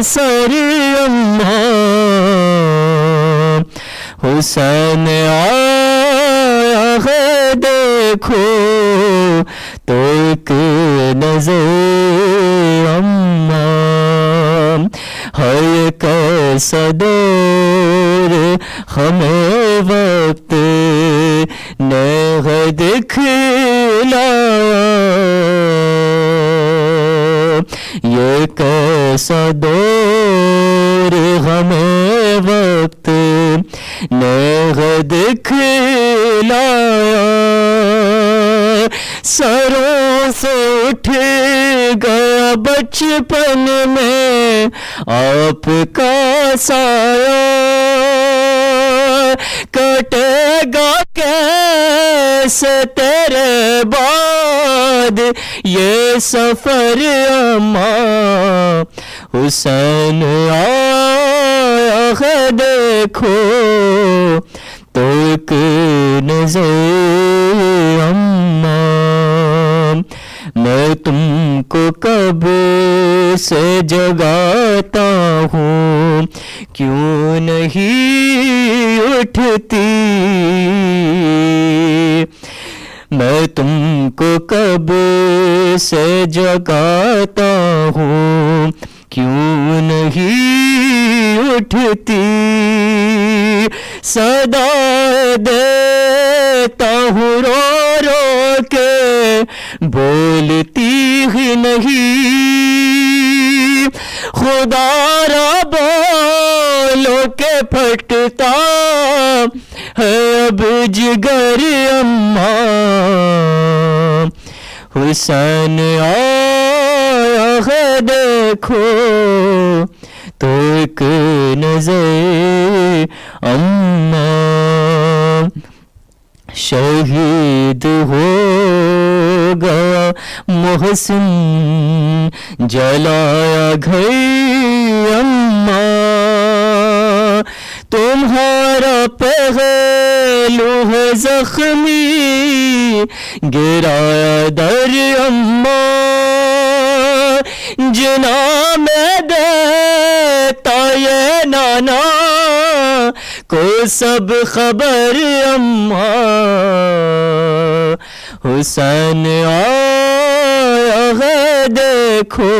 سر اماں حسین آیا ہے دیکھو تو ایک نظر اماں ہے کیسا دور ہمیں وقت نے ہے دکھلایا یہ کیسا دور ہمیں وقت نے ہے دکھلایا سروں سے اٹھ گیا بچپن میں آپ کا سایہ کٹے گا کیسے تیرے بعد یہ سفر اماں حسین آیا ہے دیکھو تو ایک نظر اماں میں تم کو کب سے جگاتا ہوں کیوں نہیں اٹھتی میں تم کو کب سے جگاتا ہوں کیوں نہیں اٹھتی صدا دیتا ہوں رو رو کے بولتی ہی نہیں خدا را بولو کے پھٹتا ہے اب جگر اماں حسین آیا ہے دیکھو تو ایک نظر اماں شہید ہو گیا محسن جلایا گھر اماں تمہارا پہلو ہے زخمی گرایا در اماں جنا میں دیتا یہ نانا کو سب خبر اماں حسین آیا ہے دیکھو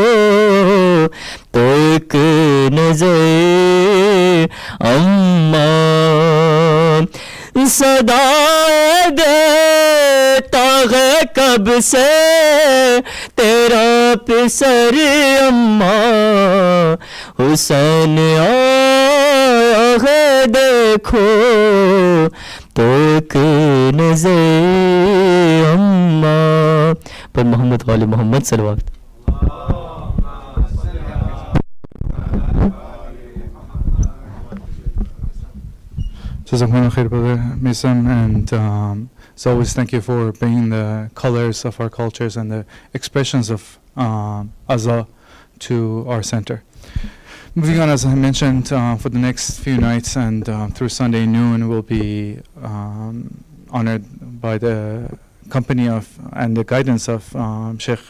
تو ایک نظر اماں صدا دیتا ہے کب سے تیرا پسر اماں حسین آیا ہے دیکھو تو ایک نظر اماں پر محمد والی محمد صلوات Jazakumullah khair, Brother Mirza, and as always, thank you for bringing the colors of our cultures and the expressions of Azza to our center. Moving on, as I mentioned, for the next few nights and through Sunday noon, we'll be honored by the company of and the guidance of Sheikh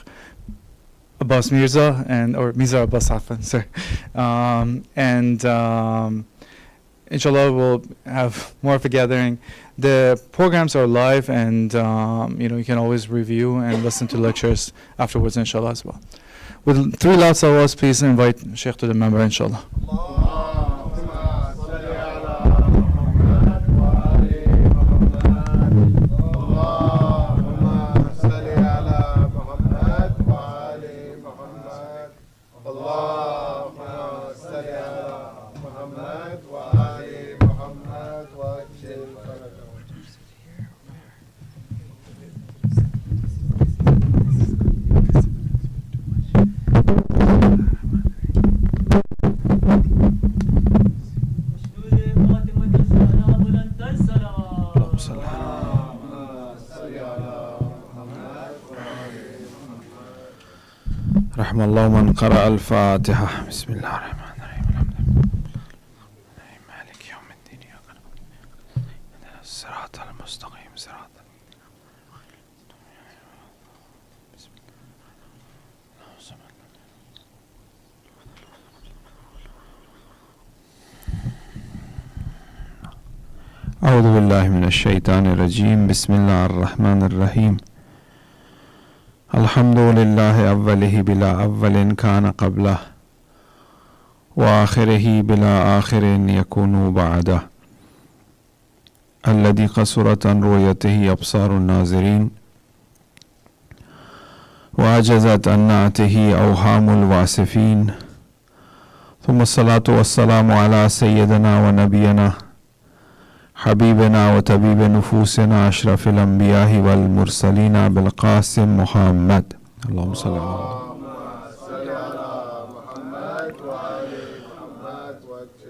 Abbas Mirza or Mirza Abbas Afan, sir, and inshallah we'll have more of a gathering. The programs are live, and you can always review and listen to lectures afterwards, inshallah, as well. With 3 loud salawats, please invite Sheikh to the member, inshallah. رحم الله من قرأ الفاتحة. بسم الله الرحمن الرحيم. الحمد لله مالك يوم الدين إياك نعبد اهدنا الصراط المستقيم صراط أعوذ بالله من الشيطان الرجيم بسم الله الرحمن الرحيم الحمد لله أوله بلا أول كان قبله وآخره بلا آخر يكون بعده الذي قصرت عن رؤيته أبصار الناظرين وعجزت عن نعته أوهام الواصفين ثم الصلاة والسلام على سيدنا ونبينا حبيبنا وطبيب نفوسنا أشرف الأنبياء والمرسلين بالقاسم محمد اللهم صل على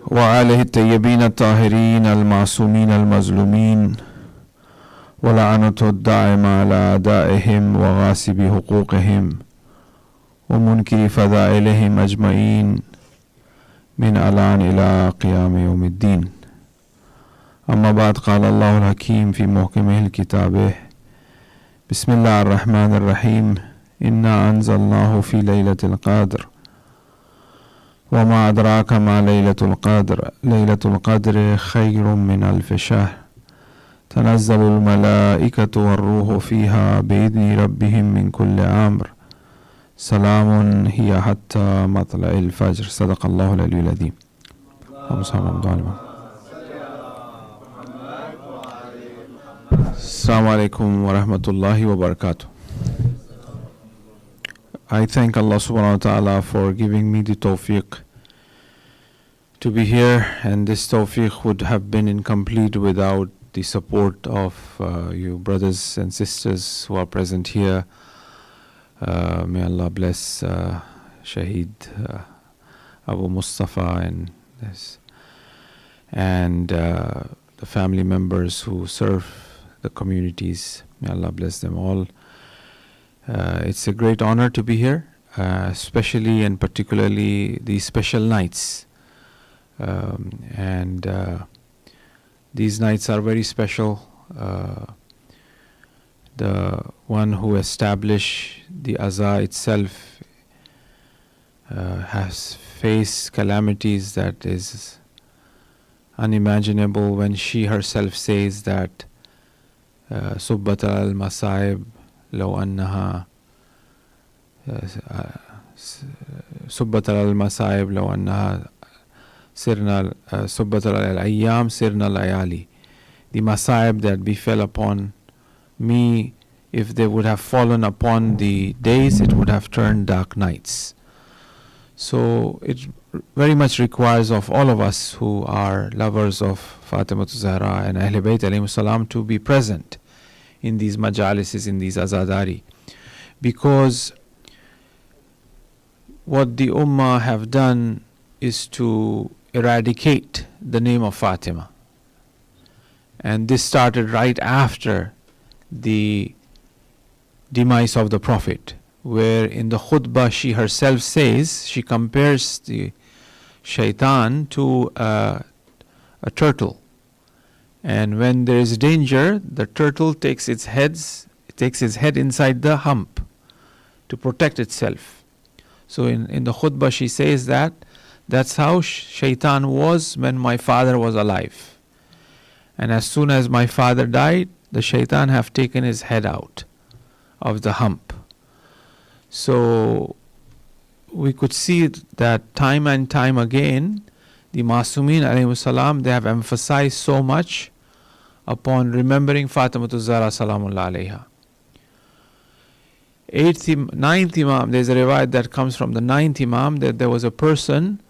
وآله الطيبين الطاهرين المعصومين المظلومين ولعنة الدائمة على أعدائهم وغاصب حقوقهم ومنكر فضائلهم أجمعين من الآن إلى قيام يوم الدين أما بعد قال الله الحكيم في محكمه الكتابه بسم الله الرحمن الرحيم إنا أنزلناه في ليلة القدر وما أدراك ما ليلة القدر ليلة القدر خير من ألف شهر تنزل الملائكة والروح فيها بإذن ربهم من كل أمر سلام هي حتى مطلع الفجر صدق الله العلي العظيم. Assalamu alaikum wa rahmatullahi wa barakatuh. I thank Allah subhanahu wa ta'ala for giving me the tawfiq to be here, and this tawfiq would have been incomplete without the support of you brothers and sisters who are present here. May Allah bless Shaheed Abu Mustafa and the family members who serve the communities. May Allah bless them all. It's a great honor to be here, especially and particularly these special nights. These nights are very special. The one who established the Azaa itself has faced calamities that is unimaginable when she herself says that Subbat al-Masaib law annaha Subbat al-Masaib law annaha sirna Subbat al-Ayyam sirna al-Ayali. The Masaib that befell upon me, if they would have fallen upon the days, it would have turned dark nights. So it very much requires of all of us who are lovers of Fatimah Zahra and Ahl Bayt alayhim salam to be present in these majalises, in these azadari, because what the Ummah have done is to eradicate the name of Fatima, and this started right after the demise of the Prophet, where in the khutbah she herself says, she compares the shaitan to a turtle, and when there is danger, the turtle takes its head inside the hump to protect itself. So in the khutbah she says that that's how shaitan was when my father was alive, and as soon as my father died, the shaitan have taken his head out of the hump. So we could see that time and time again, the Masumeen alayhi salam, they have emphasized so much upon remembering Fatimatu Zahra salamullah alayha. Ninth Imam, there's a riwayat that comes from the ninth Imam that there was a person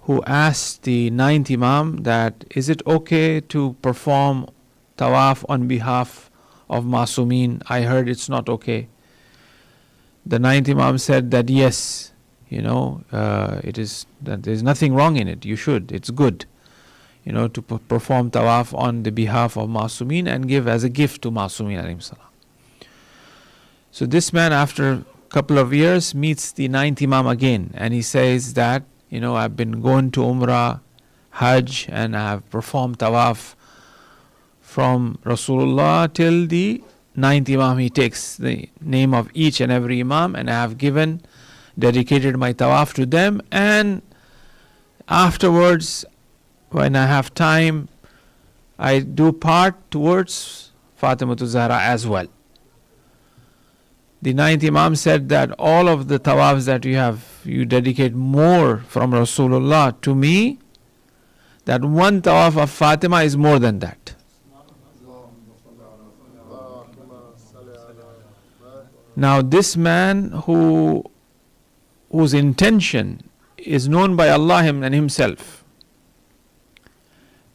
who asked the ninth Imam that, is it okay to perform tawaf on behalf of Masumeen? I heard it's not okay. The ninth Imam said that yes, it is, that there's nothing wrong in it. You should, it's good, to perform tawaf on the behalf of Masumeen and give as a gift to Masumeen alayhim salam. So this man, after a couple of years, meets the ninth Imam again, and he says that, I've been going to Umrah, Hajj, and I have performed tawaf from Rasulullah till the ninth Imam. He takes the name of each and every Imam, and I have dedicated my tawaf to them, and afterwards, when I have time, I do part towards Fatima Zahra as well. The ninth Imam said that all of the tawafs that you have, you dedicate more from Rasulullah to me, that one tawaf of Fatima is more than that. Now this man whose intention is known by Allah and himself,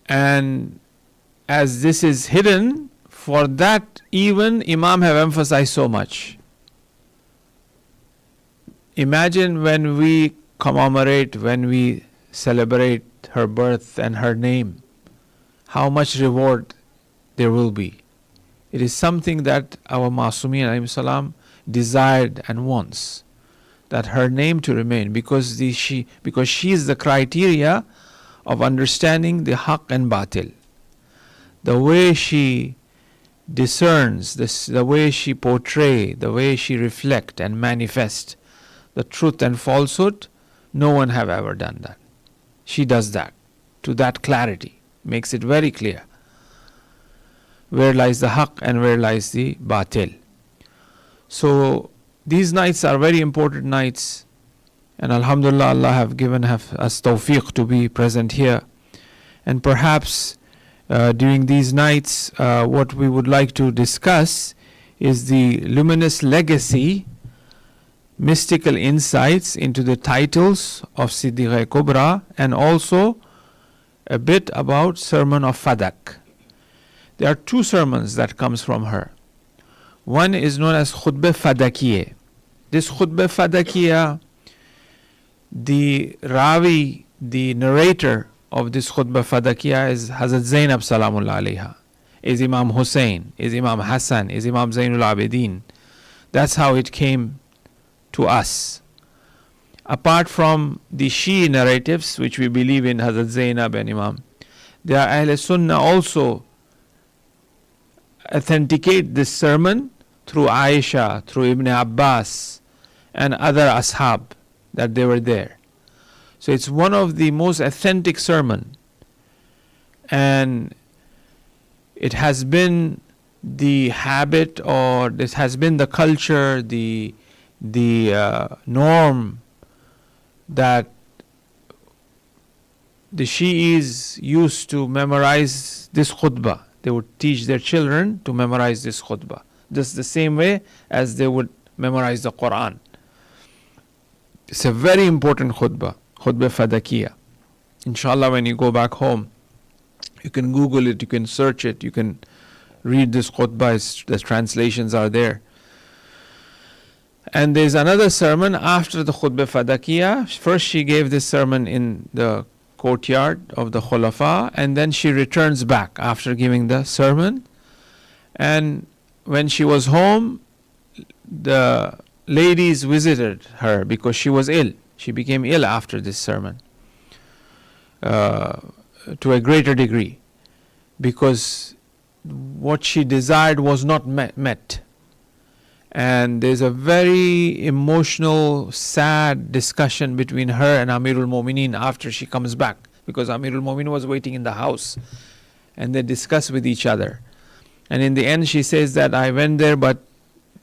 and as this is hidden, for that even Imam have emphasized so much. Imagine when we commemorate, when we celebrate her birth and her name, how much reward there will be. It is something that our Masumeen alayhi salam desired and wants, that her name to remain, because she is the criteria of understanding the haqq and batil. The way she discerns, the way she portray, the way she reflect and manifest the truth and falsehood, no one have ever done that. She does that to that clarity, makes it very clear where lies the haqq and where lies the batil. So these nights are very important nights, and alhamdulillah, Allah have given us tawfiq to be present here. And perhaps during these nights, what we would like to discuss is the luminous legacy, mystical insights into the titles of Siddiqa Kubra, and also a bit about Sermon of Fadak. There are two sermons that comes from her. One is known as Khutbah Fadakiyya. This Khutbah Fadakiyya, the Rawi, the narrator of this Khutbah Fadakiyya is Hazrat Zainab Salamullah Alayha, is Imam Hussein, is Imam Hassan, is Imam Zainul Abidin. That's how it came to us. Apart from the Shia narratives, which we believe in Hazrat Zainab and Imam, there are Ahl Sunnah also authenticate this sermon through Aisha, through Ibn Abbas and other ashab that they were there. So it's one of the most authentic sermon, and it has been the habit, or this has been the culture, the norm that the Shi'is used to memorize this khutbah. They would teach their children to memorize this khutbah, just the same way as they would memorize the Quran. It's a very important khutbah, Khutbah Fadakiyya. Inshallah, when you go back home, you can Google it, you can search it, you can read this khutbah, the translations are there. And there's another sermon after the Khutbah Fadakiyya. First she gave this sermon in the courtyard of the Khulafa, and then she returns back after giving the sermon. And when she was home, the ladies visited her because she was ill. She became ill after this sermon to a greater degree, because what she desired was not met. And there's a very emotional, sad discussion between her and Amirul Mu'mineen after she comes back, because Amirul Mu'mineen was waiting in the house, and they discuss with each other. And in the end she says that I went there, but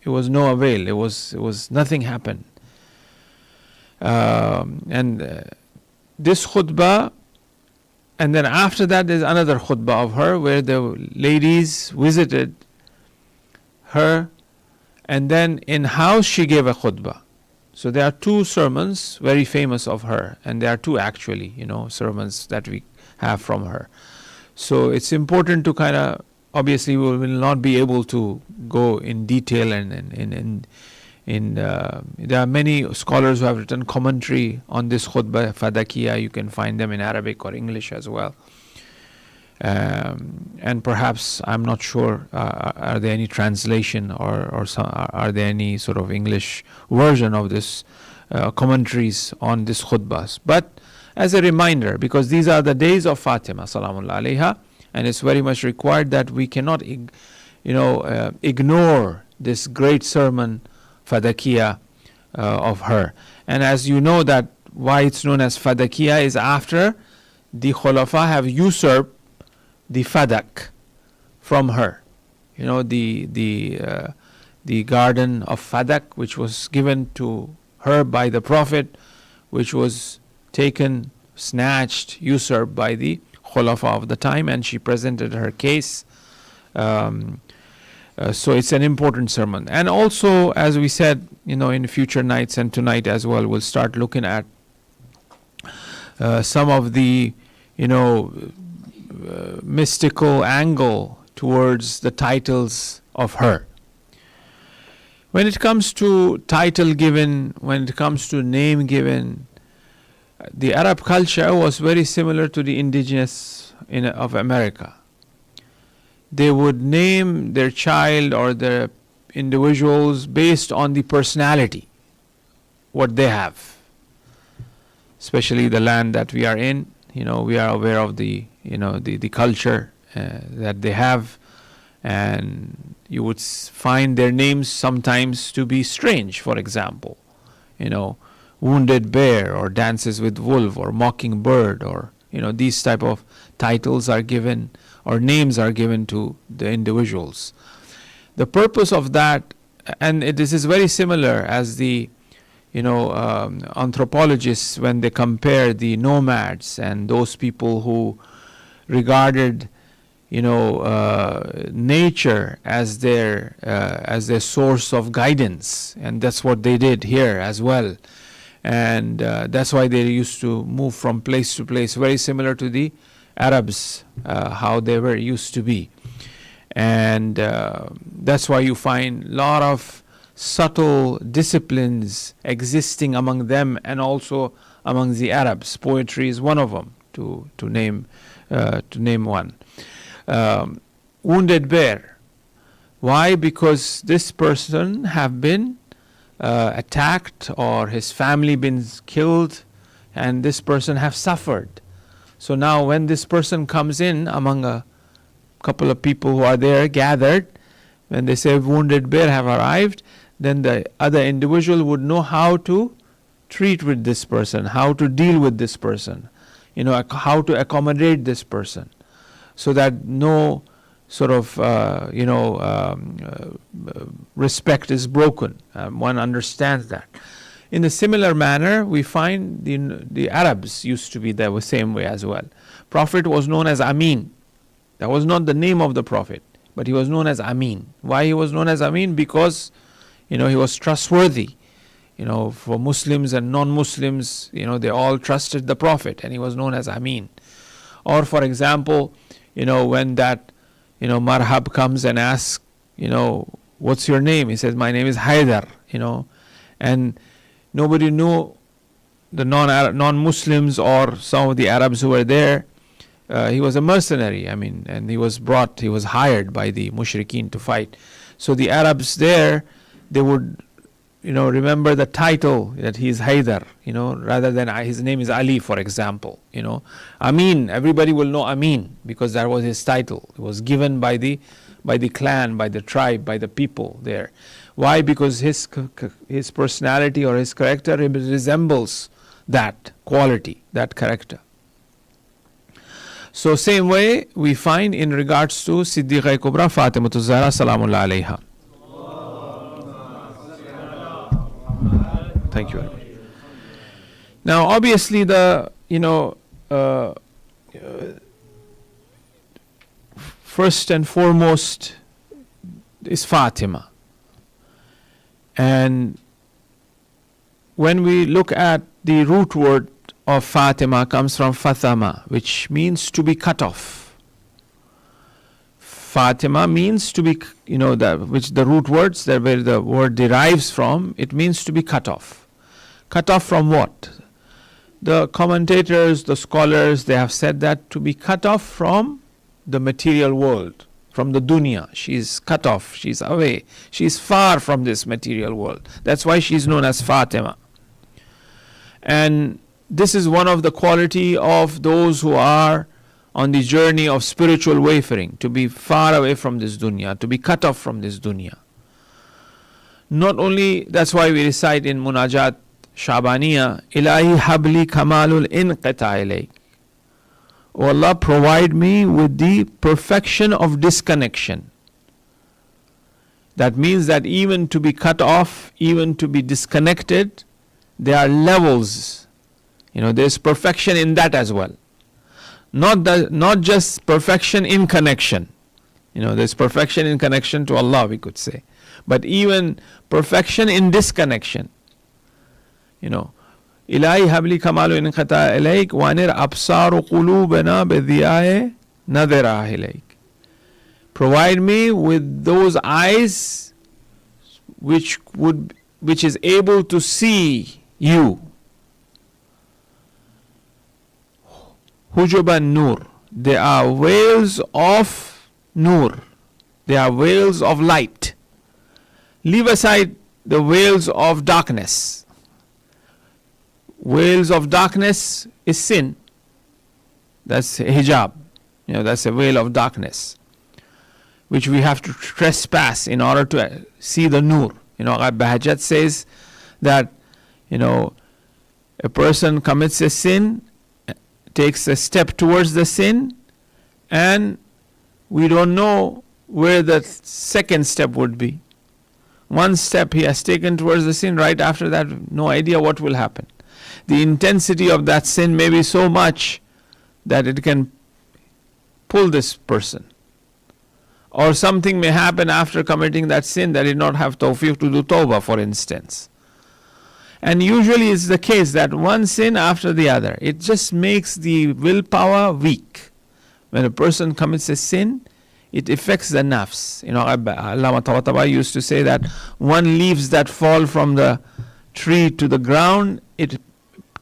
it was no avail. It was nothing happened. This khutbah, and then after that there's another khutbah of her where the ladies visited her, and then in house she gave a khutbah. So there are two sermons very famous of her, and there are two actually, sermons that we have from her. So it's important to kind of, obviously we will not be able to go in detail, and there are many scholars who have written commentary on this khutbah Fadakiyya. You can find them in Arabic or English as well. And perhaps, I'm not sure, are there any translation or are there any sort of English version of this commentaries on this khutbahs? But as a reminder, because these are the days of Fatima Salamullah Alayha, and it's very much required that we cannot ignore this great sermon Fadakiyya of her. And as you know, that why it's known as Fadakiyya is after the Khulafa have usurped the fadak from her. You know, the garden of Fadak, which was given to her by the Prophet, which was taken, snatched, usurped by the Khulafa of the time, and she presented her case. So it's an important sermon. And also, as we said, you know, in future nights and tonight as well, we'll start looking at some of the, you know, mystical angle towards the titles of her. When it comes to title given, when it comes to name given, the Arab culture was very similar to the indigenous of America. They would name their child or their individuals based on the personality, what they have. Especially the land that we are in, you know, we are aware of the, you know, the culture that they have, and you would find their names sometimes to be strange. For example, you know, Wounded Bear or Dances with Wolf or Mockingbird, or, you know, these type of titles are given or names are given to the individuals. The purpose of that, and this is very similar as the, you know, anthropologists, when they compare the nomads and those people who regarded, you know, nature as their source of guidance, and that's what they did here as well. And that's why they used to move from place to place, very similar to the Arabs, how they were used to be. And that's why you find a lot of subtle disciplines existing among them and also among the Arabs. Poetry is one of them, to name one. Wounded Bear. Why? Because this person have been attacked or his family been killed, and this person have suffered. So now when this person comes in among a couple of people who are there gathered, when they say Wounded Bear have arrived, then the other individual would know how to treat with this person, how to deal with this person, you know, how to accommodate this person, so that no sort of, respect is broken. One understands that. In a similar manner, we find the Arabs used to be the same way as well. Prophet was known as Amin. That was not the name of the Prophet, but he was known as Amin. Why he was known as Amin? Because, you know, he was trustworthy. You know, for Muslims and non-Muslims, you know, they all trusted the Prophet, and he was known as Amin. Or, for example, you know, when that, you know, Marhab comes and asks, you know, what's your name? He says, my name is Haidar, you know, and nobody knew, the non-Muslims or some of the Arabs who were there. He was a mercenary, I mean, and he was hired by the Mushrikeen to fight. So the Arabs there, they would, you know, remember the title that he is Haidar, you know, rather than his name is Ali, for example, you know. Amin, everybody will know Amin because that was his title. It was given by the clan, by the tribe, by the people there. Why? Because his personality or his character resembles that quality, that character. So same way we find in regards to Siddiqa Kubra Fatimatu Zahra Salamullah Alayha. Thank you very much. Now obviously the, you know, first and foremost is Fatima. And when we look at the root word of Fatima, comes from Fatama, which means to be cut off. Fatima means to be, you know, which the root words, that where the word derives from, it means to be cut off. Cut off from what? The commentators, the scholars, they have said that to be cut off from the material world, from the dunya. She's cut off, she's away, she's far from this material world. That's why she's known as Fatima. And this is one of the quality of those who are on the journey of spiritual wayfaring, to be far away from this dunya, to be cut off from this dunya. Not only, that's why we recite in Munajat Shabaniya, Ilahi habli kamalul inqita ilayk. O Allah, provide me with the perfection of disconnection. That means that even to be cut off, even to be disconnected, there are levels. There's perfection in that as well. Not just perfection in connection. There's perfection in connection to Allah, we could say. But even perfection in disconnection. Ilahi habli kamalu inqata ilayk wanir absaru qulubana bidhiyaye nadira ilayk. Provide me with those eyes which is able to see you. Hujuban nur. They are veils of nur. They are veils of light. Leave aside the veils of darkness. Veils of darkness is sin. That's hijab. That's a veil of darkness, which we have to trespass in order to see the nur. Bahajat says that, a person commits a sin, takes a step towards the sin, and we don't know where the second step would be. One step he has taken towards the sin, right after that, no idea what will happen. The intensity of that sin may be so much that it can pull this person. Or something may happen after committing that sin that he did not have tawfiq to do tawbah, for instance. And usually it's the case that one sin after the other, it just makes the willpower weak. When a person commits a sin, it affects the nafs. Allama Tabatabai used to say that one leaves that fall from the tree to the ground, it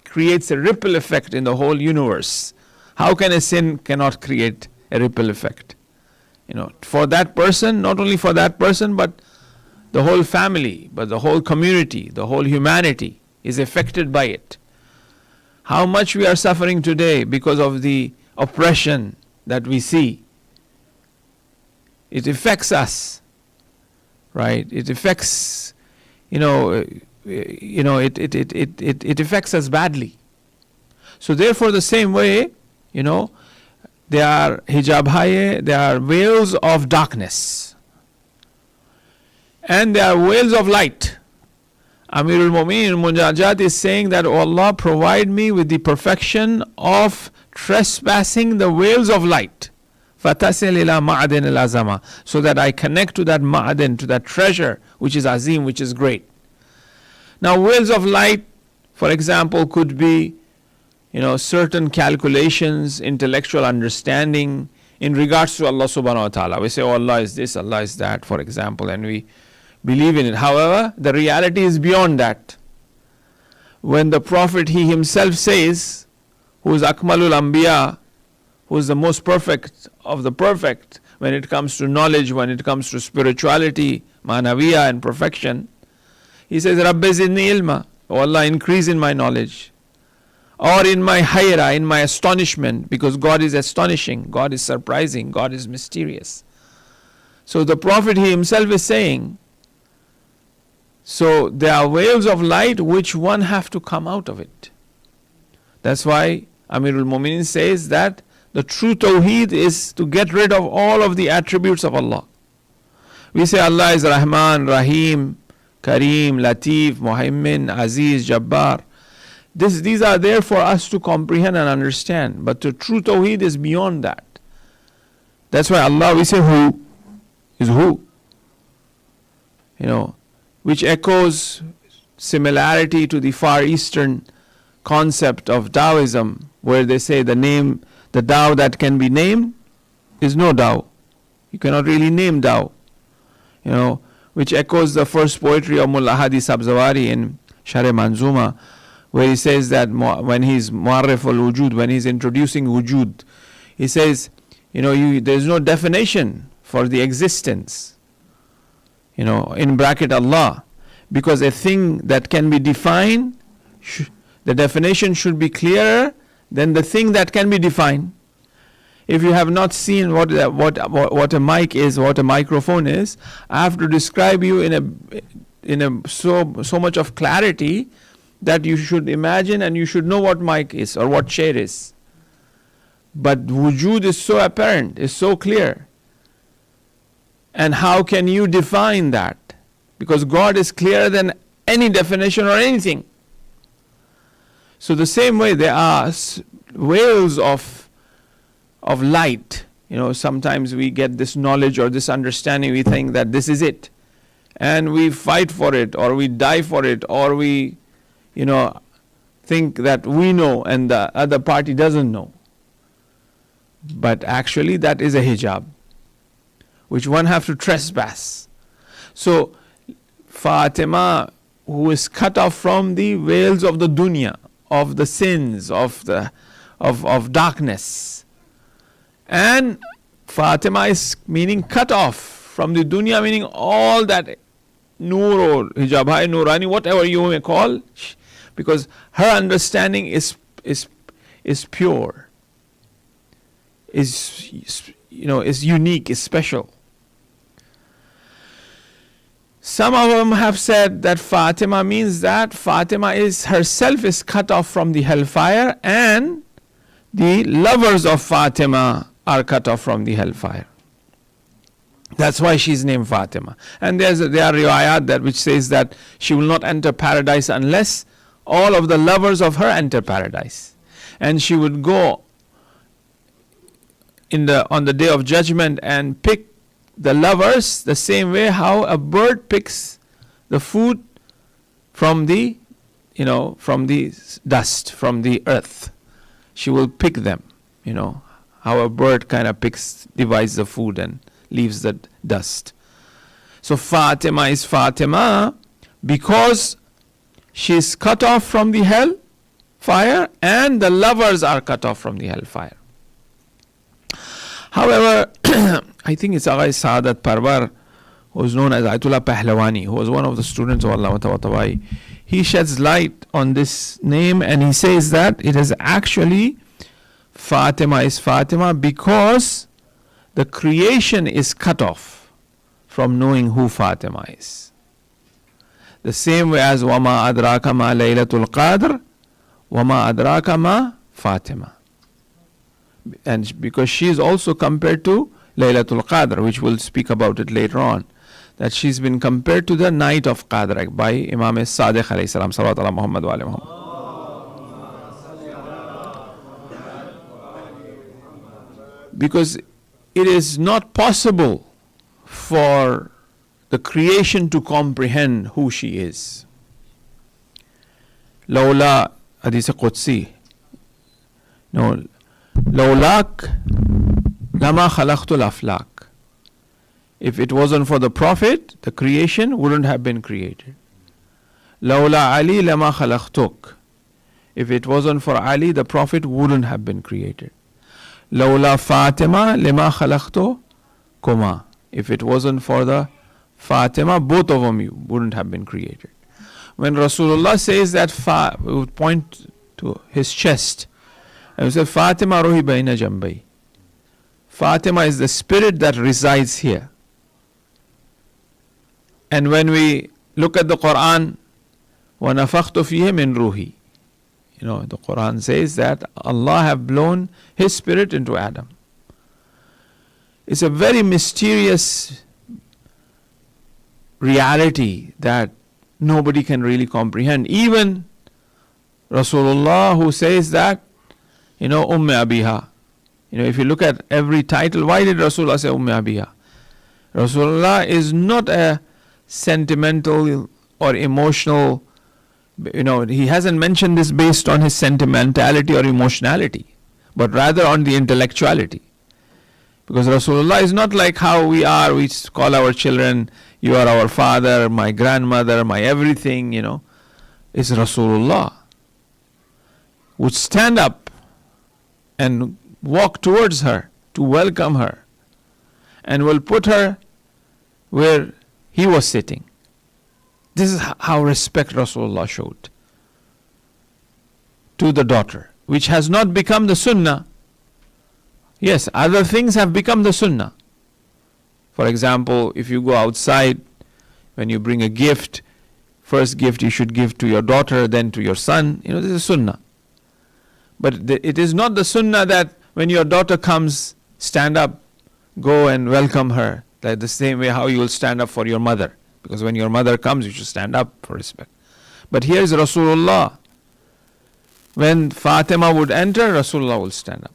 creates a ripple effect in the whole universe. How can a sin cannot create a ripple effect? For that person, not only for that person, but the whole family, but the whole community, the whole humanity is affected by it. How much we are suffering today because of the oppression that we see. It affects us, right? It affects, it affects us badly. So therefore, the same way, they are hijab haye, they are veils of darkness. And they are veils of light. Amirul Mu'minin Munajat is saying that, O Allah, provide me with the perfection of trespassing the veils of light. فَتَسِلْ إِلَى مَعْدِنِ الْأَزَمَةِ, so that I connect to that ma'adin, to that treasure, which is azim, which is great. Now, veils of light, for example, could be, certain calculations, intellectual understanding in regards to Allah subhanahu wa ta'ala. We say, oh, Allah is this, Allah is that, for example, and we believe in it. However, the reality is beyond that. When the Prophet, he himself says, who is Akmalul Anbiya, who is the most perfect of the perfect, when it comes to knowledge, when it comes to spirituality, manaviya and perfection, he says, Rabbi zidni ilma, oh Allah, increase in my knowledge. Or in my hayra, in my astonishment, because God is astonishing, God is surprising, God is mysterious. So the Prophet, he himself is saying, so there are waves of light which one have to come out of it. That's why Amirul Mu'minin says that the true Tawheed is to get rid of all of the attributes of Allah. We say Allah is Rahman, Rahim, Kareem, Latif, Muhaimin, Aziz, Jabbar. These are there for us to comprehend and understand. But the true Tawheed is beyond that. That's why Allah, we say who is who. Which echoes similarity to the Far Eastern concept of Taoism, where they say the Tao that can be named is no Tao. You cannot really name Tao. Which echoes the first poetry of Mullah Hadi Sabzawari in Sharh Manzuma, where he says that when he's Mu'arrif al-Wujud, when he's introducing Wujud, he says, there's no definition for the existence, in bracket Allah, because a thing that can be defined, the definition should be clearer than the thing that can be defined. If you have not seen what a mic is, what a microphone is, I have to describe you in a so much of clarity that you should imagine and you should know what mic is or what chair is. But wujud is so apparent, is so clear. And how can you define that? Because God is clearer than any definition or anything. So the same way there are veils of light. Sometimes we get this knowledge or this understanding, we think that this is it. And we fight for it, or we die for it, or we, think that we know and the other party doesn't know. But actually that is a hijab, which one have to trespass. So Fatima, who is cut off from the veils of the dunya, of the sins, of darkness. And Fatima is meaning cut off from the dunya, meaning all that nur or hijab hai, nurani, whatever you may call, because her understanding is pure, is unique, is special. Some of them have said that Fatima means that Fatima herself is cut off from the hellfire, and the lovers of Fatima are cut off from the hellfire. That's why she's named Fatima. And there are riwayat that which says that she will not enter paradise unless all of the lovers of her enter paradise. And she would go on the day of judgment and pick the lovers the same way how a bird picks the food from the dust, from the earth. She will pick them, how a bird kind of divides the food and leaves the dust. So Fatima is Fatima because she is cut off from the hell fire, and the lovers are cut off from the hellfire. However, I think it's Agha Saadat Parvar, who is known as Ayatollah Pahlavani, who was one of the students of Allama Tabatabai. He sheds light on this name, and he says that it is actually Fatima is Fatima because the creation is cut off from knowing who Fatima is. The same way as Wama Adraka Ma Laylatul Qadr, Wama Adraka Ma Fatima. And because she is also compared to Laylatul Qadr, which we'll speak about it later on, that she's been compared to the night of Qadr by Imam Sadiq alayhi salam, salawat ala Muhammad wa ala Muhammad. Because it is not possible for the creation to comprehend who she is. Lawla, Hadith Qudsi, no, Lawlak lama khalaqtul aflaq. If it wasn't for the Prophet, the creation wouldn't have been created. Lawla Ali lama khalaqtuk. If it wasn't for Ali, the Prophet wouldn't have been created. Lawla Fatima lima khalaqtu kuma. If it wasn't for the Fatima, both of them wouldn't have been created. When Rasulullah says that, we would point to his chest and we say, Fatima ruhi baina jambai. Fatima is the spirit that resides here. And when we look at the Quran, وَنَفَخْتُ فِيهِ مِنْ رُوحِي, the Quran says that Allah have blown His spirit into Adam. It's a very mysterious reality that nobody can really comprehend. Even Rasulullah, who says that, Abiha. If you look at every title, why did Rasulullah say Abiha? Rasulullah is not a sentimental or emotional, he hasn't mentioned this based on his sentimentality or emotionality, but rather on the intellectuality. Because Rasulullah is not like how we are, we call our children, you are our father, my grandmother, my everything, It's Rasulullah would stand up and walk towards her to welcome her and will put her where he was sitting. This is how respect Rasulullah showed to the daughter, which has not become the sunnah. Yes, other things have become the sunnah. For example, if you go outside, when you bring a gift, first gift you should give to your daughter, then to your son. This is sunnah. But it is not the sunnah that when your daughter comes, stand up, go and welcome her. Like the same way how you will stand up for your mother. Because when your mother comes, you should stand up for respect. But here is Rasulullah. When Fatima would enter, Rasulullah will stand up.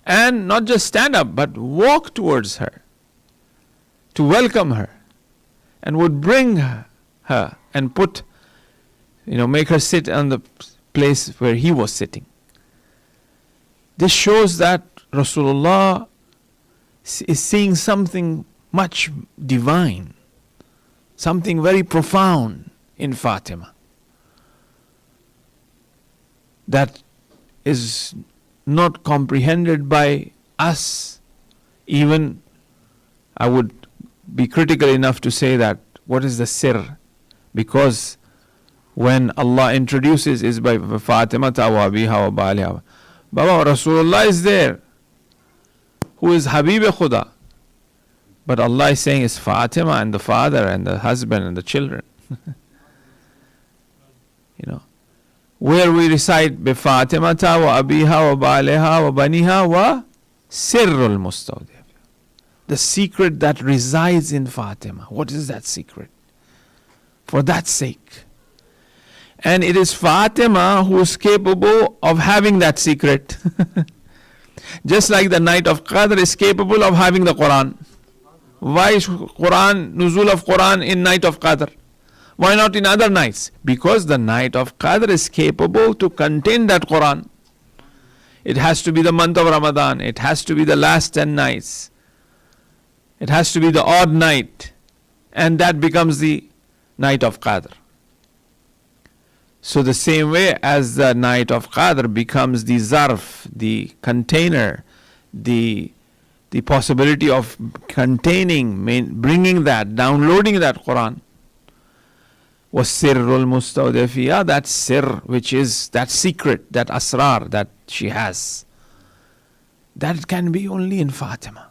And not just stand up, but walk towards her to welcome her. And would bring her and put, make her sit on the place where he was sitting. This shows that Rasulullah is seeing something much divine, something very profound in Fatima that is not comprehended by us. Even I would be critical enough to say that what is the sir? Because when Allah introduces is by Fatima wa biha wa baliha. Baba, Rasulullah is there, who is Habib Khuda. But Allah is saying it's Fatima and the father and the husband and the children. Where we recite bi Fatima wa abiha wa baliha wa baniha wa sirrul mustawdif. The secret that resides in Fatima. What is that secret? For that sake. And it is Fatima who is capable of having that secret. Just like the night of Qadr is capable of having the Quran. Why is nuzul of Quran in night of Qadr? Why not in other nights? Because the night of Qadr is capable to contain that Quran. It has to be the month of Ramadan. It has to be the last 10 nights. It has to be the odd night. And that becomes the night of Qadr. So the same way as the night of Qadr becomes the zarf, the container, the possibility of containing, bringing that, downloading that Quran, was sirrul mustawdafiyya, that sir, which is that secret, that asrar that she has. That can be only in Fatima.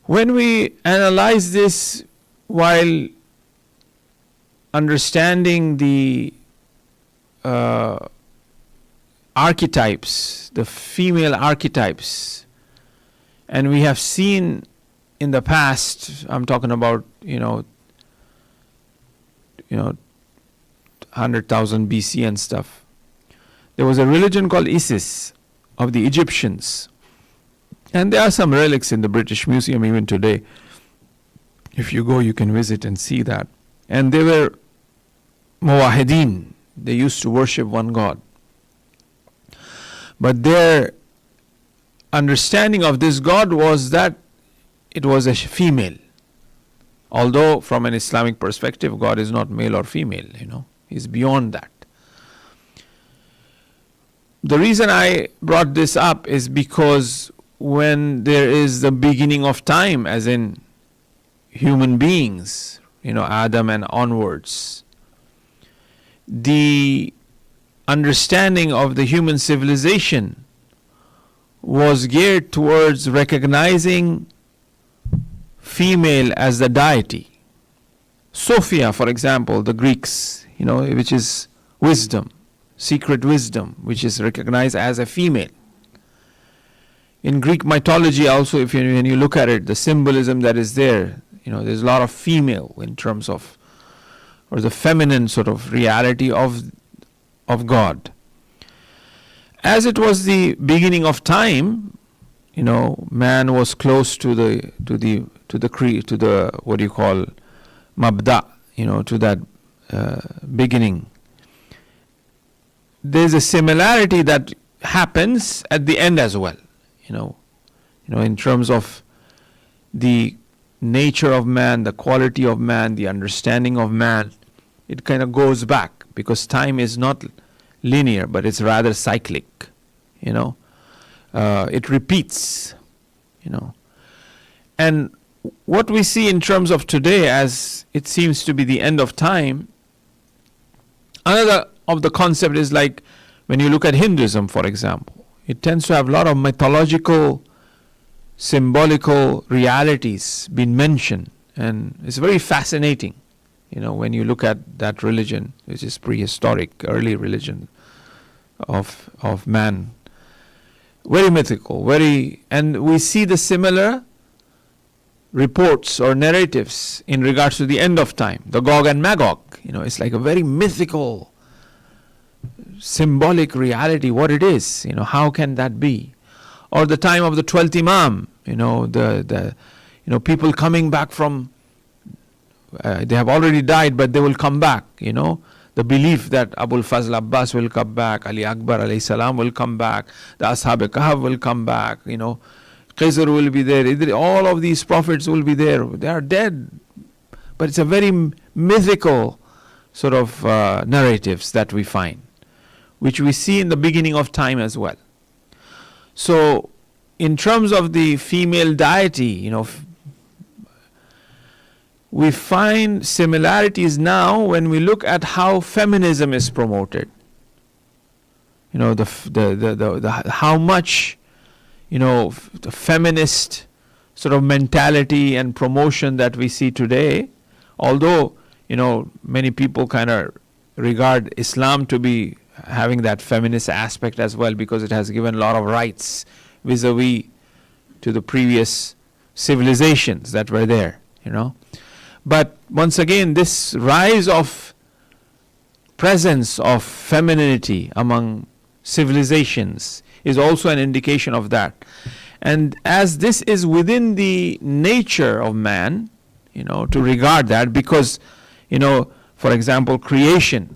When we analyze this while understanding the archetypes, the female archetypes, and we have seen in the past, I'm talking about 100,000 BC and stuff, there was a religion called Isis of the Egyptians, and there are some relics in the British Museum even today. If you go, you can visit and see that. And they were muwahideen. They used to worship one God. But their understanding of this God was that it was a female. Although from an Islamic perspective, God is not male or female, He's beyond that. The reason I brought this up is because when there is the beginning of time, as in human beings, Adam and onwards, the understanding of the human civilization was geared towards recognizing female as the deity. Sophia, for example, the Greeks, which is wisdom, secret wisdom, which is recognized as a female. In Greek mythology also, when you look at it, the symbolism that is there, there's a lot of female in terms of, or the feminine sort of reality of God. As it was the beginning of time, man was close to the what do you call mabda, to that beginning. There's a similarity that happens at the end as well. In terms of the nature of man, the quality of man, the understanding of man, it kind of goes back because time is not linear, but it's rather cyclic. It repeats. And what we see in terms of today, as it seems to be the end of time, another of the concept is like when you look at Hinduism, for example. It tends to have a lot of mythological, symbolical realities being mentioned. And it's very fascinating, when you look at that religion, which is prehistoric, early religion, of man. Very mythical, and we see the similar reports or narratives in regards to the end of time, the Gog and Magog. It's like a very mythical, symbolic reality, what it is. How can that be? Or the time of the 12th Imam, the people coming back from, they have already died, but they will come back, the belief that Abul Fazl Abbas will come back, Ali Akbar alayhi salam will come back, the Ashab Kahf will come back, Khizr will be there, all of these prophets will be there. They are dead. But it's a very mythical sort of narratives that we find, which we see in the beginning of time as well. So, in terms of the female deity, we find similarities now when we look at how feminism is promoted. How much, the feminist sort of mentality and promotion that we see today, although, many people kind of regard Islam to be having that feminist aspect as well, because it has given a lot of rights vis-a-vis to the previous civilizations that were there, But once again, this rise of presence of femininity among civilizations is also an indication of that. And as this is within the nature of man, to regard that, because, for example, creation,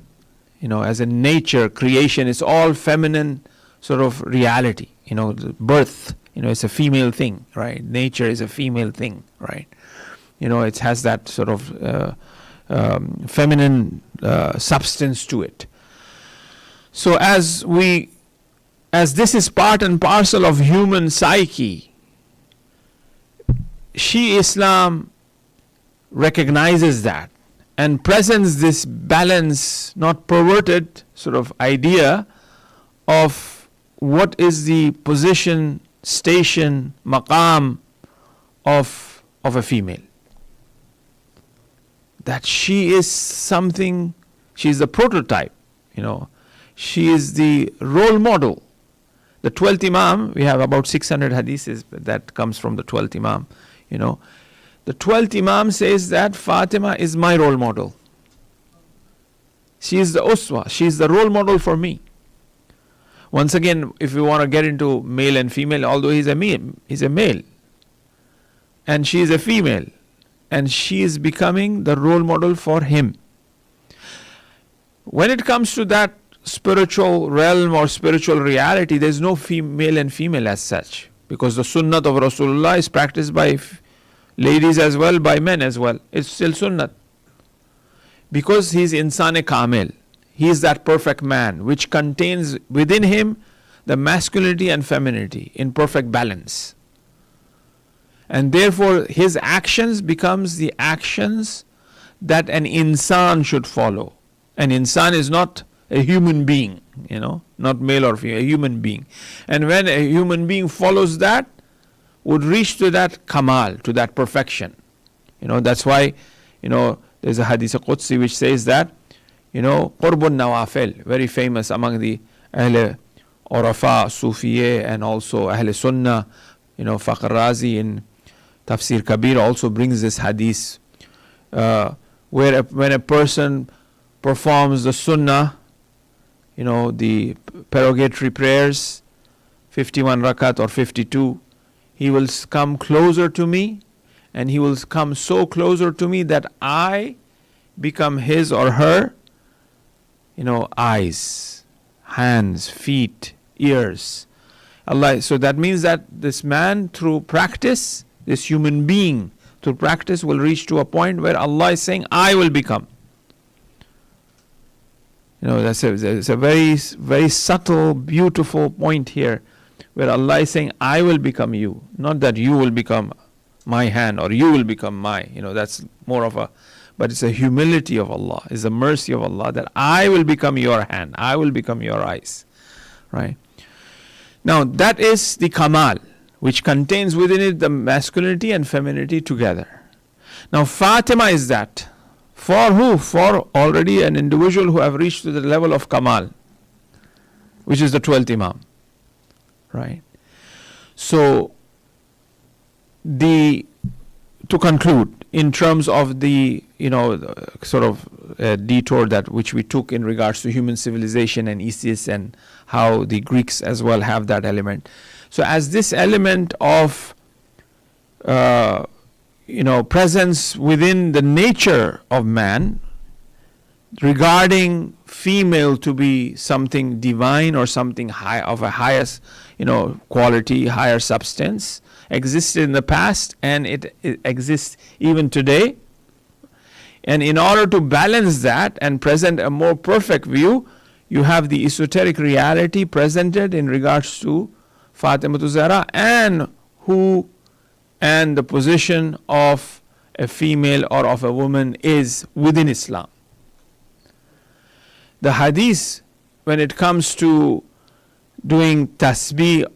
as a nature, creation is all feminine sort of reality. Birth, it's a female thing, right? Nature is a female thing, right? It has that sort of feminine substance to it. So as this is part and parcel of human psyche, Shia Islam recognizes that and presents this balance, not perverted sort of idea of what is the position, station, maqam of a female. That she is something, she is the prototype, she is the role model. The 12th Imam, we have about 600 hadiths that comes from the 12th Imam, The 12th Imam says that Fatima is my role model. She is the uswa, she is the role model for me. Once again, if we want to get into male and female, although he's a male, and she is a female, and she is becoming the role model for him. When it comes to that spiritual realm or spiritual reality, there is no male and female as such, because the sunnah of Rasulullah is practiced by ladies as well, by men as well. It's still sunnah. Because he is insan-e kamil. He is that perfect man which contains within him the masculinity and femininity in perfect balance. And therefore his actions becomes the actions that an insan should follow. An insan is not a human being, not male or female, a human being. And when a human being follows that, would reach to that kamal, to that perfection. That's why, there's a hadith Qudsi which says that, Qurbun Nawafil, very famous among the Ahl Urafa, Sufiye, and also Ahl Sunnah. Fakhr Razi in Tafsir Kabir also brings this hadith, where when a person performs the Sunnah, the perogatory prayers, 51 rakat or 52, he will come closer to me, and he will come so closer to me that I become his or her, eyes, hands, feet, ears. Allah. So that means that this man, through practice, this human being, through practice, will reach to a point where Allah is saying, I will become. That's a very, very subtle, beautiful point here, where Allah is saying, I will become you, not that you will become my hand or you will become my, that's more of a, but it's a humility of Allah, it's a mercy of Allah that I will become your hand, I will become your eyes, right? Now that is the Kamal, which contains within it the masculinity and femininity together. Now Fatima is that. For who? For already an individual who have reached to the level of Kamal. which is the 12th Imam. Right? So, to conclude, in terms of the, sort of detour that which we took in regards to human civilization and Isis and how the Greeks as well have that element. So as this element of, presence within the nature of man, regarding female to be something divine or something high of a highest, quality, higher substance, existed in the past and it exists even today. And in order to balance that and present a more perfect view, you have the esoteric reality presented in regards to Fatimah Zahra and the position of a female or of a woman is within Islam. The hadith, when it comes to doing tasbih,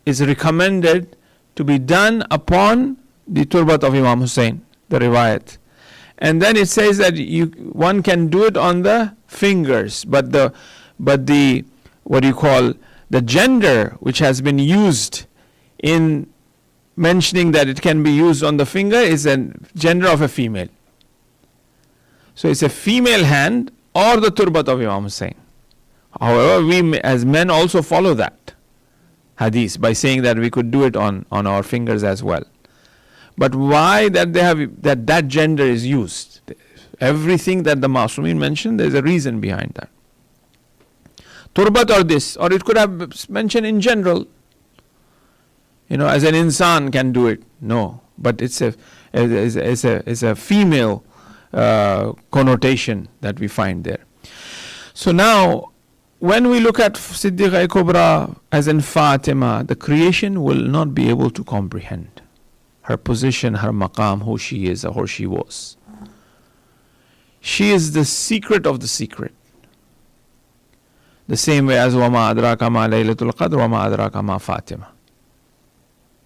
is recommended to be done upon the turbat of Imam Hussein, the riwayat. And then it says that one can do it on the fingers, but the the gender which has been used in mentioning that it can be used on the finger is a gender of a female. So it's a female hand or the turbat of Imam Hussein. However, we as men also follow that hadith by saying that we could do it on our fingers as well. But why that they have that gender is used? Everything that the Masumin mentioned, there's a reason behind that. Turbat or this, or it could have mentioned in general. As an insan can do it. No, but it's a female connotation that we find there. So now, when we look at Siddiqa Kubra as in Fatima, the creation will not be able to comprehend her position, her maqam, who she is or who she was. She is the secret of the secret. The same way as وَمَا أَدْرَاكَ مَا لَيْلَةُ الْقَدْرِ وَمَا أَدْرَاكَ مَا Fatima.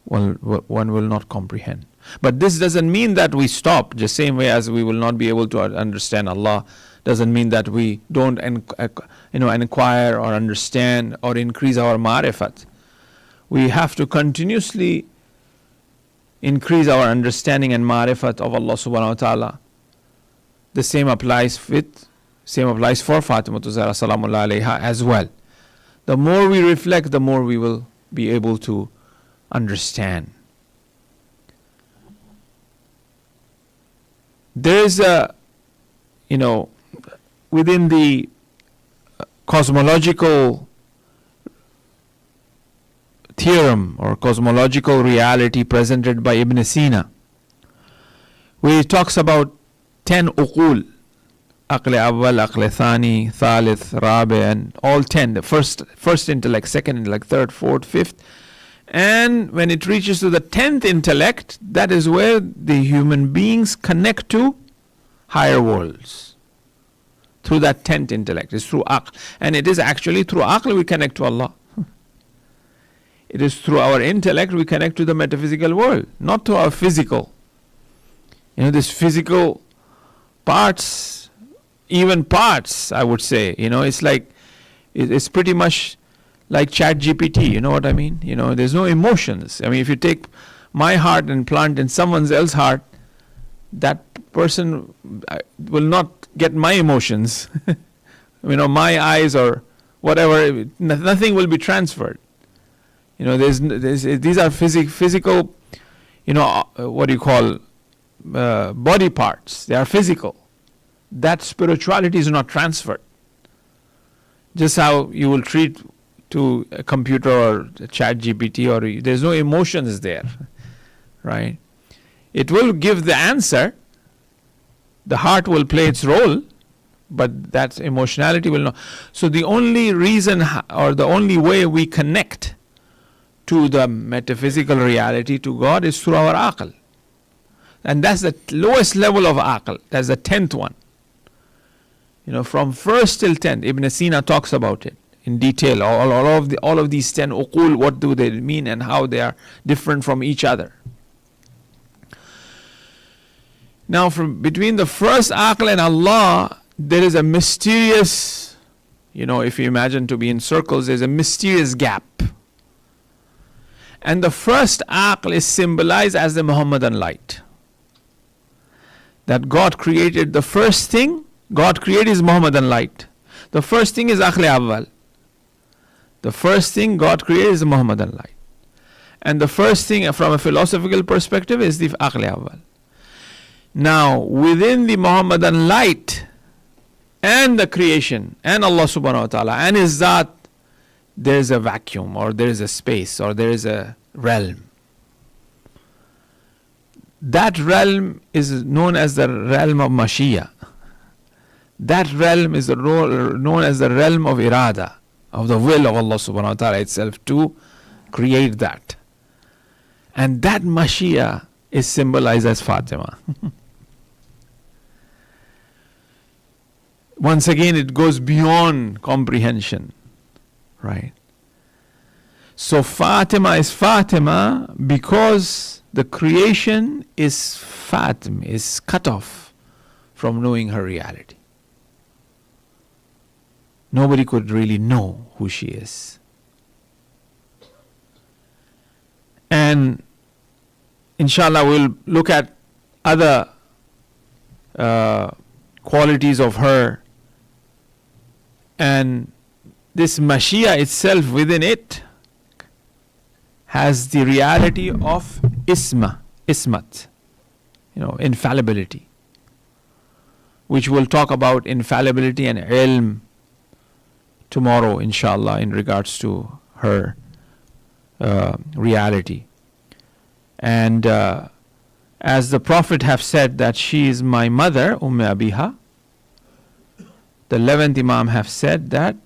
One will not comprehend. But this doesn't mean that we stop. The same way as we will not be able to understand Allah, doesn't mean that we don't inquire or understand or increase our ma'rifat. We have to continuously increase our understanding and ma'rifat of Allah subhanahu wa ta'ala. The same applies for Fatimah Zahra salamullah alayha as well. The more we reflect, the more we will be able to understand. There is within the cosmological theorem or cosmological reality presented by Ibn Sina, where he talks about 10 uqul, aql awwal, aql thani, thalith, rabi, and all 10, the first intellect, second intellect, third, fourth, fifth. And when it reaches to the 10th intellect, that is where the human beings connect to higher worlds. Through that 10th intellect, it's through aql. And it is actually through aql we connect to Allah. It is through our intellect we connect to the metaphysical world, not to our physical. This physical parts, even parts, I would say, it's like, it's pretty much like Chat GPT, you know what I mean? There's no emotions. I mean, if you take my heart and plant in someone else's heart, that person will not get my emotions. My eyes or whatever, nothing will be transferred. These are physical, what do you call, body parts. They are physical. That spirituality is not transferred. Just how you will treat to a computer or a Chat GPT, or there's no emotions there, right? It will give the answer. The heart will play its role, but that emotionality will not. So the only reason or the only way we connect to the metaphysical reality, to God, is through our aql. And that's the lowest level of aql. That's the 10th one. From first till 10th, Ibn Sina talks about it in detail. All of these 10 uqul, what do they mean and how they are different from each other. Now, from between the first aql and Allah, there is a mysterious if you imagine to be in circles, there's a mysterious gap. And the first aql is symbolized as the Muhammadan light. That God created the first thing, God created his Muhammadan light. The first thing is aql awwal. The first thing God created is the Muhammadan light. And the first thing from a philosophical perspective is the aql awwal. Now, within the Muhammadan light and the creation and Allah subhanahu wa ta'ala and his Zat, there is a vacuum, or there is a space, or there is a realm. That realm is known as the realm of Mashiach. That realm is known as the realm of irada, of the will of Allah subhanahu wa ta'ala itself to create that. And that Mashiach is symbolized as Fatima. Once again, it goes beyond comprehension. Right? So Fatima is Fatima because the creation is Fatima, is cut off from knowing her reality. Nobody could really know who she is. And inshallah we'll look at other qualities of her, and this Mashiach itself within it has the reality of ismat, infallibility, which we'll talk about infallibility and ilm tomorrow, inshallah, in regards to her reality. And as the Prophet have said that she is my mother, Abiha, the 11th Imam have said that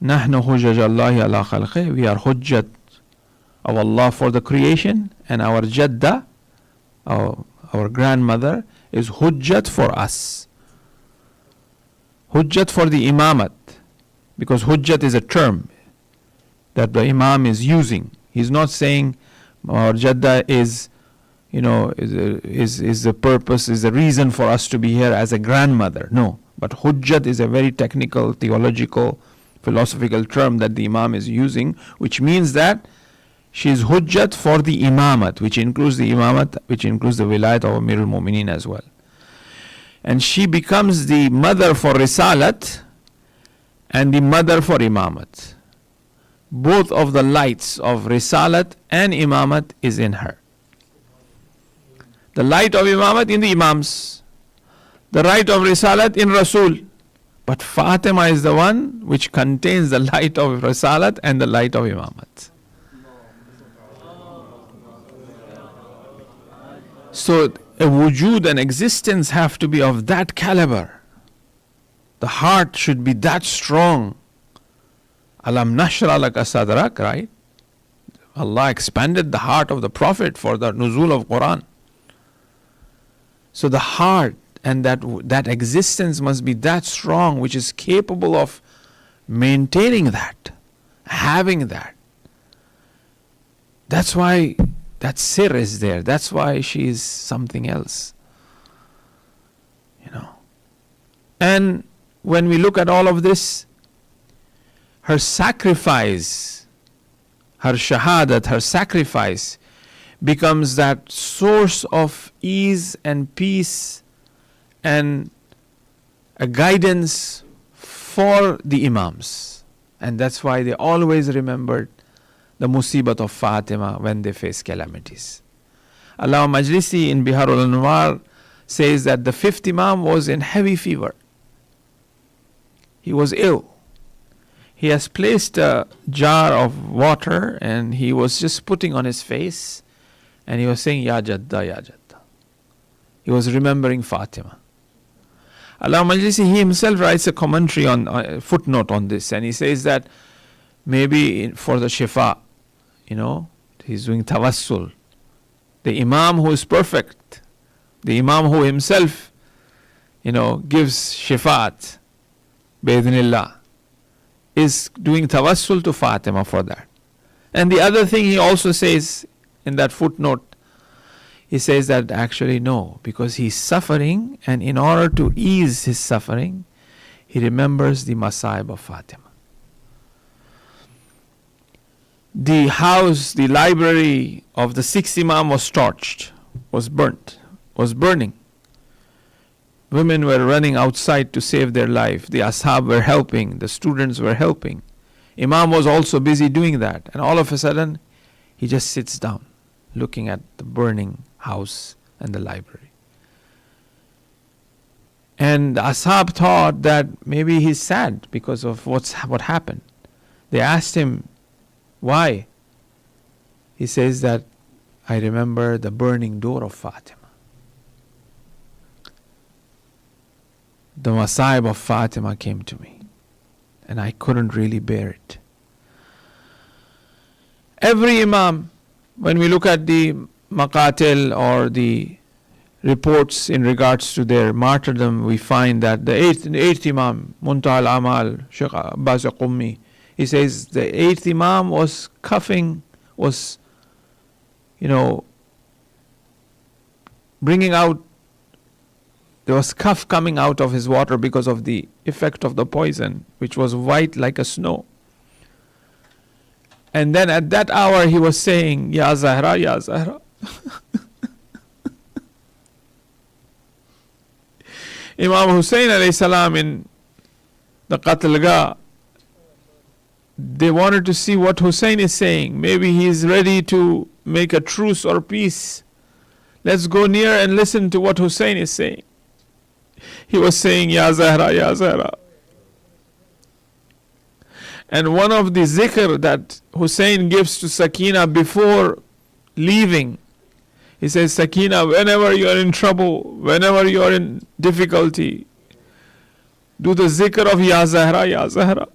Nahnu hujjaj Allahi ala khalqih, we are hujjat of Allah for the creation, and our Jadda, our grandmother, is hujjat for us. Hujjat for the Imamat, because hujjat is a term that the Imam is using. He's not saying our Jadda is the purpose, is the reason for us to be here as a grandmother. No, but hujjat is a very technical, theological, philosophical term that the Imam is using, which means that she is hujjat for the imamat, which includes the wilayat of Amir al-Mu'mineen as well. And she becomes the mother for risalat and the mother for imamat. Both of the lights of risalat and imamat is in her. The light of imamat in the imams, the light of risalat in Rasul. But Fatima is the one which contains the light of risalat and the light of imamat. So a wujud and existence have to be of that caliber. The heart should be that strong. Alam nashra laka sadrak, right? Allah expanded the heart of the Prophet for the nuzul of Quran. So the heart and that existence must be that strong, which is capable of maintaining that, having that. That's why that sir is there. That's why she is something else. And when we look at all of this, her sacrifice, her shahadat, her sacrifice becomes that source of ease and peace and a guidance for the Imams. And that's why they always remembered the musibat of Fatima when they face calamities. Allama Majlisi in Biharul Anwar says that the 5th Imam was in heavy fever. He was ill. He has placed a jar of water and he was just putting on his face and he was saying, Ya Jadda, Ya Jadda. He was remembering Fatima. Allama Majlisi, he himself writes a commentary on a footnote on this, and he says that maybe for the shifa, he's doing tawassul. The Imam who is perfect, the Imam who himself, gives shifaat, bi'idhnillah, is doing tawassul to Fatima for that. And the other thing he also says in that footnote, he says that actually no, because he's suffering, and in order to ease his suffering, he remembers the Masa'ib of Fatima. The house, the library of the sixth Imam was torched, was burnt, was burning. Women were running outside to save their life. The ashab were helping. The students were helping. Imam was also busy doing that. And all of a sudden, he just sits down, looking at the burning house and the library. And the ashab thought that maybe he's sad because of what happened. They asked him, why? He says that, I remember the burning door of Fatima. The Masa'ib of Fatima came to me, and I couldn't really bear it. Every Imam, when we look at the maqatil or the reports in regards to their martyrdom, we find that the eighth Imam, Muntaha al-Amal, Sheikh Abbas, he says the eighth Imam was coughing, was, bringing out, there was cough coming out of his water because of the effect of the poison, which was white like a snow. And then at that hour he was saying, Ya Zahra, Ya Zahra. Imam Hussein alayhi salam in the Qatlgah, they wanted to see what Hussein is saying. Maybe he is ready to make a truce or peace. Let's go near and listen to what Hussein is saying. He was saying, Ya Zahra, Ya Zahra. And one of the zikr that Hussein gives to Sakina before leaving, he says, Sakina, whenever you are in trouble, whenever you are in difficulty, do the zikr of Ya Zahra, Ya Zahra.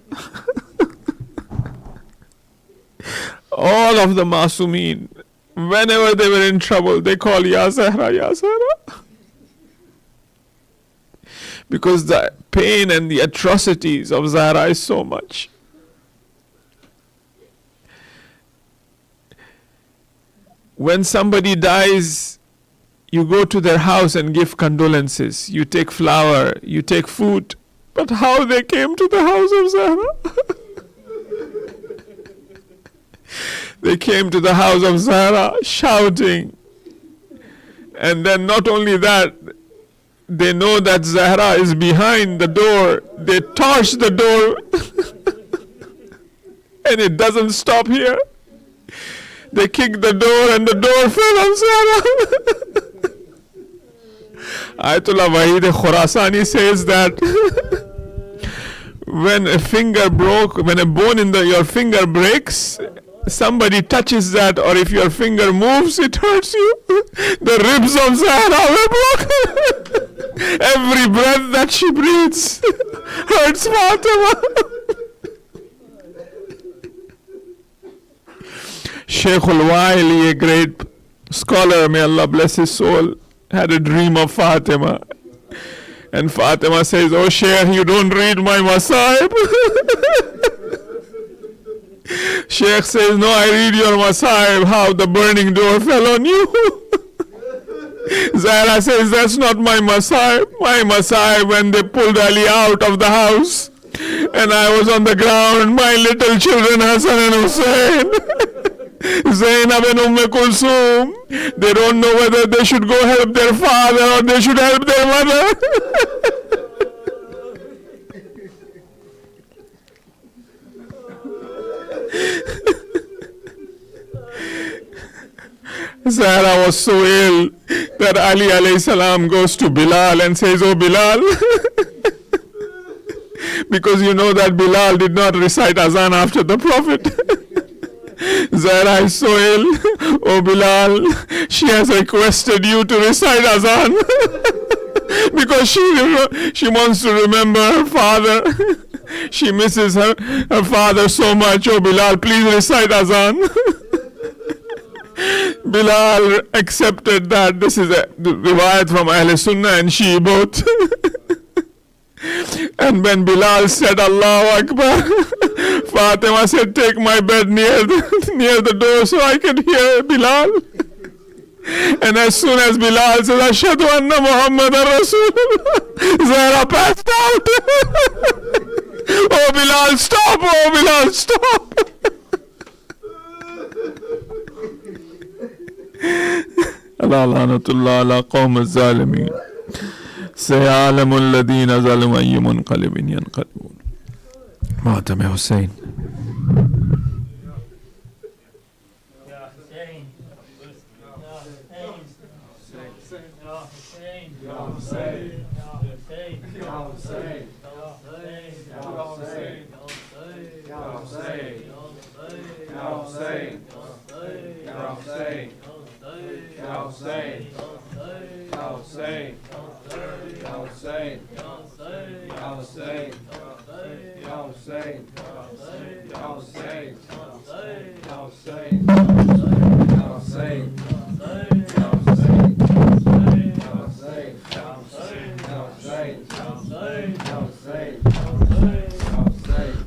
All of the Masumeen, whenever they were in trouble, they call Ya Zahra, Ya Zahra. Because the pain and the atrocities of Zahra is so much. When somebody dies, you go to their house and give condolences. You take flour, you take food. But how they came to the house of Zahra? They came to the house of Zahra shouting. And then not only that, they know that Zahra is behind the door. They torch the door. And it doesn't stop here. They kicked the door and the door fell on Zahra. Ayatollah Wahid Khurasani says that when a finger broke, when a bone in your finger breaks, somebody touches that, or if your finger moves, it hurts you. The ribs of Zahra were broken. Every breath that she breathes hurts Fatima. Sheikh al-Waili, a great scholar, may Allah bless his soul, had a dream of Fatima. And Fatima says, oh Sheikh, you don't read my Masa'ib. Sheikh says, no, I read your Masa'ib, how the burning door fell on you. Zahra says, that's not my Masa'ib. My Masa'ib, when they pulled Ali out of the house, and I was on the ground, my little children, Hassan and Hussein, Zainab and Kulsum, they don't know whether they should go help their father or they should help their mother. Zahra was so ill that Ali alayhi salam goes to Bilal and says, oh Bilal, because you know that Bilal did not recite azan after the Prophet. Zahra is so ill. Oh Bilal, she has requested you to recite azan because she wants to remember her father. She misses her father so much. Oh Bilal, please recite azan. Bilal accepted that. This is a riwayat from Ahl Sunnah and Shii both. And when Bilal said Allahu Akbar, Fatima said, take my bed near the door so I can hear Bilal. And as soon as Bilal says, Ashhadu anna Muhammadan Rasulullah, Zahra passed out. Oh Bilal, stop! Oh Bilal, stop! Allah lanatullah ala qawm az-zalimin. Sayalamu alladhina zalamu ayyam munqalibin yanqalibun. Matam Hussein.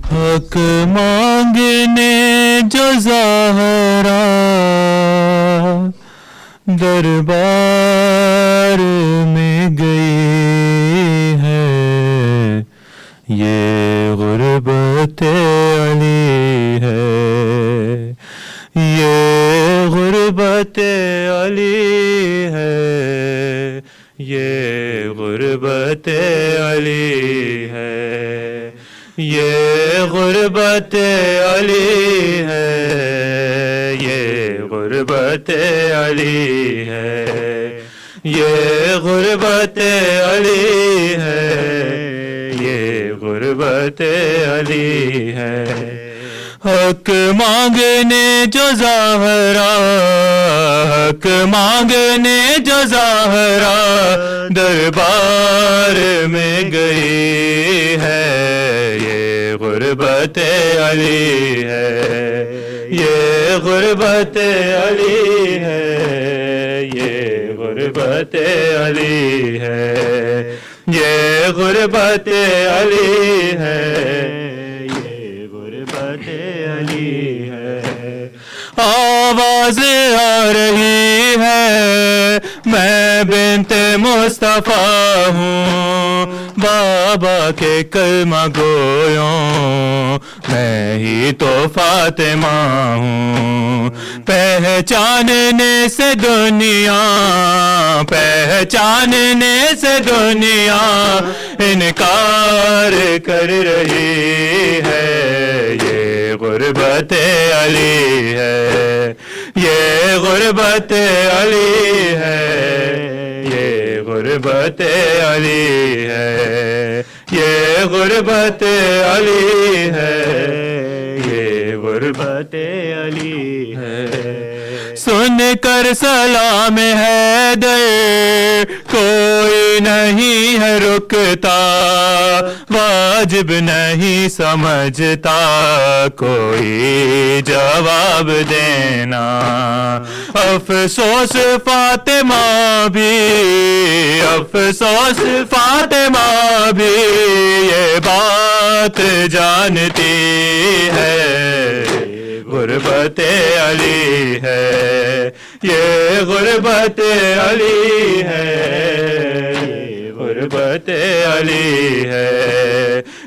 حق مانگنے جو زہرا دربار میں گئی ہے، یہ غربت علی ہے، یہ غربت علی ہے، یہ غربت علی ہے، یہ غربت علی ہے، یہ غربت علی ہے، یہ غربت علی ہے، یہ غربت علی ہے۔ حق مانگنے جو زہرا، حق مانگنے جو زہرا دربار میں گئی ہے، یہ غربت علی ہے، یہ غربت علی ہے، یہ غربت علی ہے، یہ غربت علی ہے، یہ غربت علی ہے۔ آواز آ رہی ہے میں بنت مصطفیٰ ہوں، بابا کے کلمہ گویوں میں ہی تو فاطمہ ہوں، پہچاننے سے دنیا، پہچاننے سے دنیا انکار کر رہی ہے، یہ غربت علی ہے، یہ غربت علی ہے، یہ غربت علی ہے، یہ غربت علی ہے، یہ غربت علی ہے۔ سن کر سلام حیدر کوئی نہیں ہے رکتا، واجب نہیں سمجھتا کوئی جواب دینا، افسوس فاطمہ بھی، افسوس فاطمہ بھی یہ بات جانتی ہے، غربت علی ہے، یہ غربت علی ہے، یہ غربت علی ہے،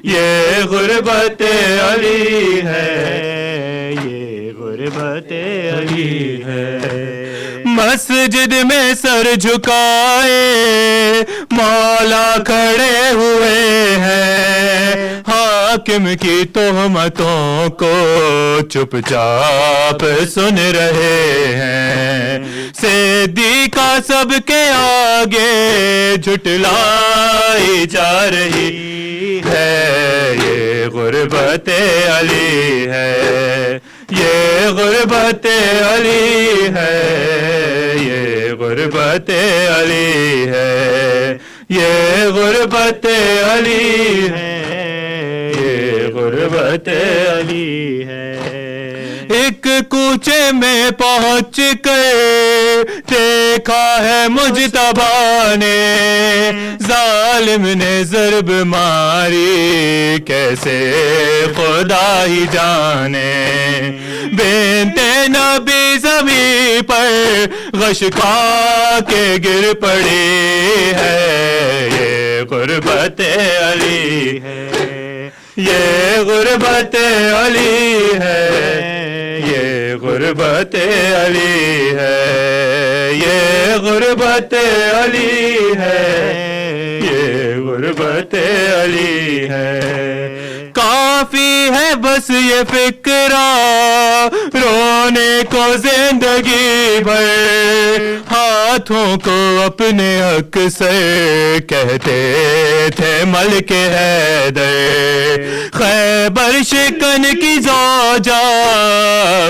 یہ غربت علی ہے، یہ غربت علی ہے۔ مسجد میں سر جھکائے مولا کھڑے ہوئے ہیں، حاکم کی تہمتوں کو چپ چاپ سن رہے ہیں، صدیقہ سب کے آگے جھٹلائی جا رہی ہے، یہ غربت علی ہے، یہ غربت علی ہے، یہ غربت علی ہے، یہ غربت علی ہے، یہ غربت علی ہے۔ ایک کوچے میں پہنچ کر دیکھا ہے مجتبیٰ نے ظالم نے ضرب ماری کیسے خدا ہی جانے بنتے نبی زمین پر غش کھا کے گر پڑی ہے یہ غربت علی ہے یہ غربت علی ہے یہ غربت علی ہے یہ غربت علی ہے یہ غربت علی ہے کافی ہے بس یہ فکرہ رونے کو زندگی بھر ہاتھوں کو اپنے اکثر کہتے تھے ملک حیدر خیبر شکن کی زوجہ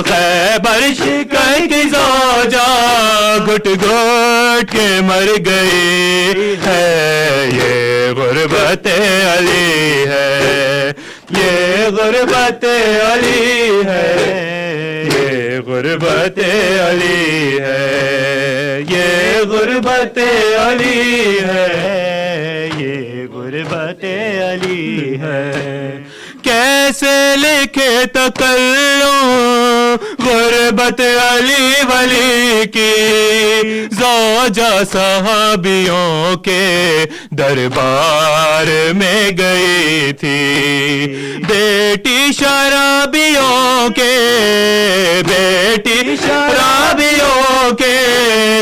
خیبر شکن کی زوجہ گھٹ گھٹ کے مر گئی ہے یہ غربت علی ہے یہ غربت علی ہے یہ غربت علی ہے یہ غربت علی ہے یہ غربت علی ہے کیسے لکھے تکلم غربت علی ولی کی زوجہ صحابیوں کے دربار میں گئی تھی بیٹی شرابیوں کے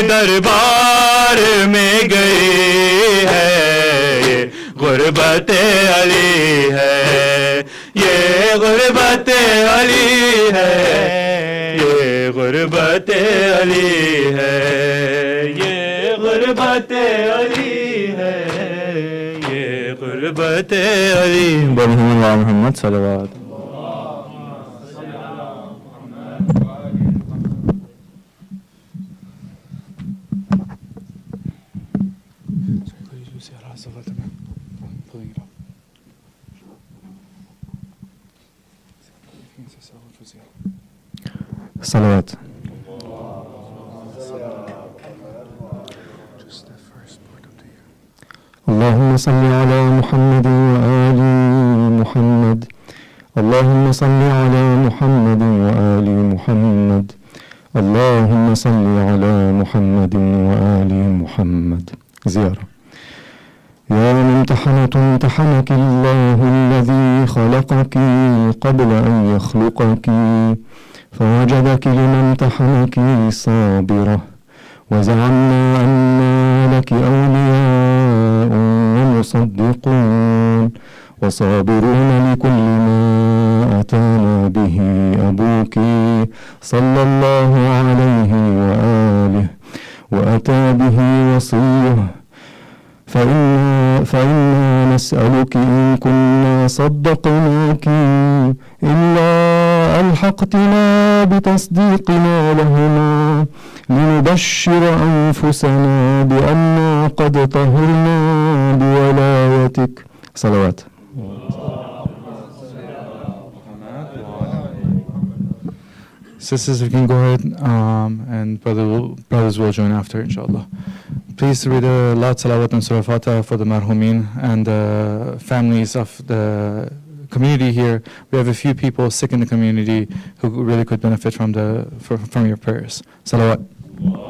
دربار میں گئی ہے یہ غربت علی ہے یہ غربت علی ہے یہ غربت علی ہے یہ غربت علی ہے یہ غربت علی محمد صلوات صلوات اللهم صل على محمد وآل محمد اللهم صل على محمد وآل محمد اللهم صل على محمد وآل محمد زيارة يا ممتحنة امتحنك الله الذي خلقك قبل أن يخلقك فوجدك لمن امتحنك صابرة وزعمنا أن لك أولياء ومصدقون وصابرون لكل ما أتانا به أبوك صلى الله عليه وآله وأتى به وصيه فإنا نسألك إن كنا صدقناك إلا ألحقتنا بتصديقنا لهما لنبشر أنفسنا بأننا قد طهرنا بولايتك صلوات Sisters, we can go ahead and brothers will join after, inshallah. Please read a lot salawat and surah Fatiha for the marhumin and the families of the community here. We have a few people sick in the community who really could benefit from your prayers. Salawat.